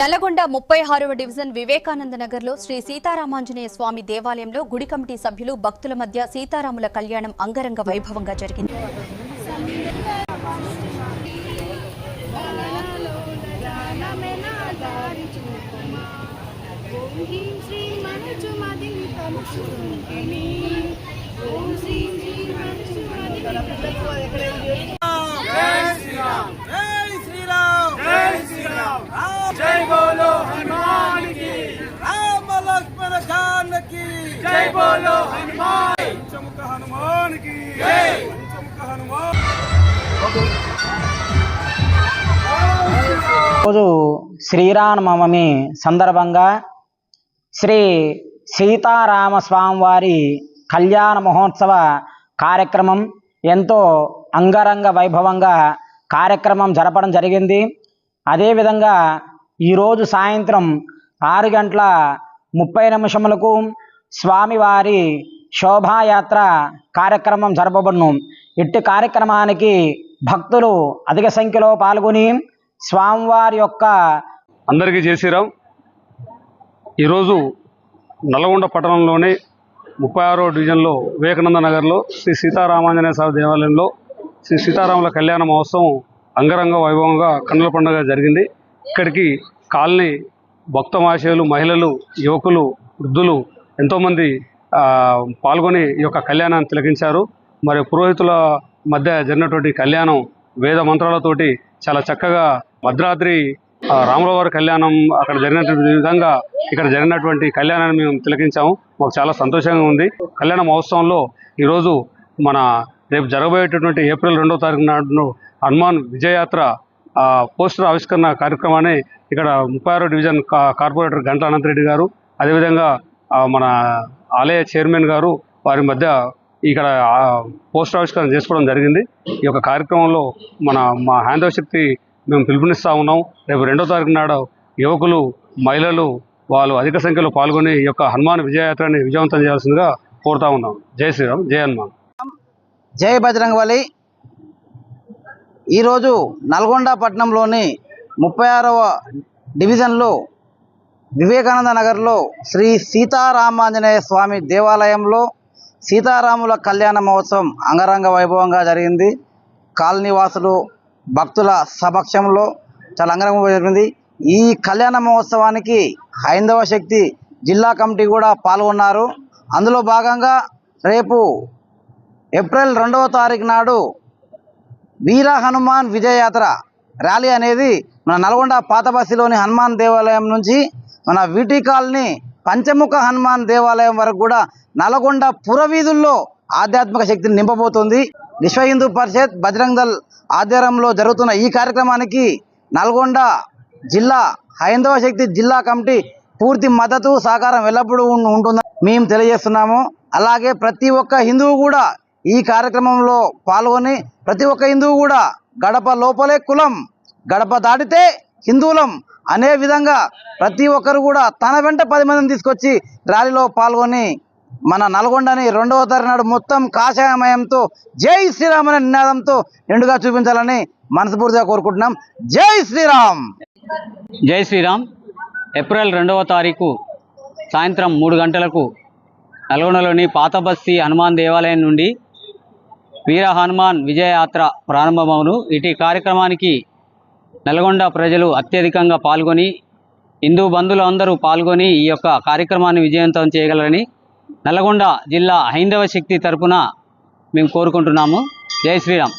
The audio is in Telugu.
నల్లగొండ 36వ డివిజన్ వివేకానంద నగర్లో శ్రీ సీతారామాంజనేయ స్వామి దేవాలయంలో గుడి కమిటీ సభ్యులు భక్తుల మధ్య సీతారాముల కళ్యాణం అంగరంగ వైభవంగా జరిగింది. जय बोलो हनुमान की, राम लक्ष्मण जान की, जय बोलो हनुमान, पंचमुख हनुमान की, जय पंचमुख हनुमान। రోజు శ్రీరామనవమి సందర్భంగా శ్రీ సీతారామస్వామి వారి కళ్యాణ మహోత్సవ కార్యక్రమం ఎంతో అంగరంగ వైభవంగా కార్యక్రమం జరపడం జరిగింది. అదేవిధంగా ఈరోజు సాయంత్రం 6:30 స్వామివారి శోభాయాత్ర కార్యక్రమం జరపబడును. ఇట్టి కార్యక్రమానికి భక్తులు అధిక సంఖ్యలో పాల్గొని స్వామివారి యొక్క అందరికీ జై శ్రీరామ్. ఈరోజు నల్గొండ పట్టణంలోని 36వ డివిజన్లో వివేకానంద నగర్లో శ్రీ సీతారామాంజనేయ స్వామి దేవాలయంలో శ్రీ సీతారాముల కళ్యాణ మహోత్సవం అంగరంగ వైభవంగా కన్నుల పండుగ జరిగింది. ఇక్కడికి కాలనీ భక్తమాశయులు, మహిళలు, యువకులు, వృద్ధులు ఎంతోమంది పాల్గొని ఈ యొక్క కళ్యాణాన్ని తిలకించారు. మరి పురోహితుల మధ్య జరిగినటువంటి కళ్యాణం వేద మంత్రాలతోటి చాలా చక్కగా భద్రాద్రి రాముల వారి కళ్యాణం అక్కడ జరిగినటువంటి విధంగా ఇక్కడ జరిగినటువంటి కళ్యాణాన్ని మేము తిలకించాము. మాకు చాలా సంతోషంగా ఉంది. కళ్యాణ మహోత్సవంలో ఈరోజు మన రేపు జరగబోయేటటువంటి ఏప్రిల్ 2వ తారీఖు నాడు హనుమాన్ విజయయాత్ర పోస్టర్ ఆవిష్కరణ కార్యక్రమాన్ని ఇక్కడ 36వ డివిజన్ కార్పొరేటర్ గంటల అనంతరెడ్డి గారు, అదేవిధంగా మన ఆలయ చైర్మన్ గారు వారి మధ్య ఇక్కడ పోస్టర్ ఆవిష్కరణ చేసుకోవడం జరిగింది. ఈ యొక్క కార్యక్రమంలో మా హైందవ శక్తి మేము పిలుపునిస్తూ ఉన్నాం. రేపు 2వ తారీఖు నాడు యువకులు, మహిళలు వాళ్ళు అధిక సంఖ్యలో పాల్గొని ఈ యొక్క హనుమాన్ విజయయాత్రని విజయవంతం చేయాల్సిందిగా కోరుతా ఉన్నాం. జై శ్రీరామ్, జై హనుమాన్, జై బజరంగబలి. ఈరోజు నల్గొండ పట్టణంలోని 36వ డివిజన్లో వివేకానంద నగర్లో శ్రీ సీతారామాంజనేయ స్వామి దేవాలయంలో సీతారాముల కళ్యాణ మహోత్సవం అంగరంగ వైభవంగా జరిగింది. కాలనీవాసులు, భక్తుల సమక్షంలో చాలా అంగరంగ జరిగింది. ఈ కళ్యాణ మహోత్సవానికి హైందవ శక్తి జిల్లా కమిటీ కూడా పాల్గొన్నారు. అందులో భాగంగా రేపు ఏప్రిల్ 2వ తారీఖు నాడు వీర హనుమాన్ విజయయాత్ర ర్యాలీ అనేది మన నల్గొండ పాత బస్తీలోని హనుమాన్ దేవాలయం నుంచి మన వీటి కాలనీ పంచముఖ హనుమాన్ దేవాలయం వరకు కూడా నల్గొండ పురవీధుల్లో ఆధ్యాత్మిక శక్తిని నింపబోతుంది. విశ్వ హిందూ పరిషత్, బజరంగ్ దళ్ ఆధ్వర్యంలో జరుగుతున్న ఈ కార్యక్రమానికి నల్గొండ జిల్లా హైందవ శక్తి జిల్లా కమిటీ పూర్తి మద్దతు, సహకారం ఎల్లప్పుడూ ఉంటుందని మేము తెలియజేస్తున్నాము. అలాగే ప్రతి ఒక్క హిందువు కూడా ఈ కార్యక్రమంలో పాల్గొని ప్రతి ఒక్క హిందువు కూడా గడప లోపలే కులం, గడప దాటితే హిందువులం అనే విధంగా ప్రతి ఒక్కరు కూడా తన వెంట 10 మందిని తీసుకొచ్చి ర్యాలీలో పాల్గొని మన నల్గొండని 2వ తారీఖు నాడు మొత్తం కాషాయమయంతో జై శ్రీరామ్ అనే నినాదంతో నిండుగా చూపించాలని మనస్ఫూర్తిగా కోరుకుంటున్నాం. జై శ్రీరామ్, జై శ్రీరామ్. ఏప్రిల్ 2వ తారీఖు సాయంత్రం 3 గంటలకు నల్గొండలోని పాత బస్తీ హనుమాన్ దేవాలయం నుండి వీర హనుమాన్ విజయయాత్ర ప్రారంభమవును. ఇటు కార్యక్రమానికి నల్గొండ ప్రజలు అత్యధికంగా పాల్గొని, హిందూ బంధువులు అందరూ పాల్గొని ఈ యొక్క కార్యక్రమాన్ని విజయవంతం చేయగలరని నల్గొండ జిల్లా హైందవ శక్తి తరపున మేము కోరుకుంటున్నాము. జై శ్రీరామ్.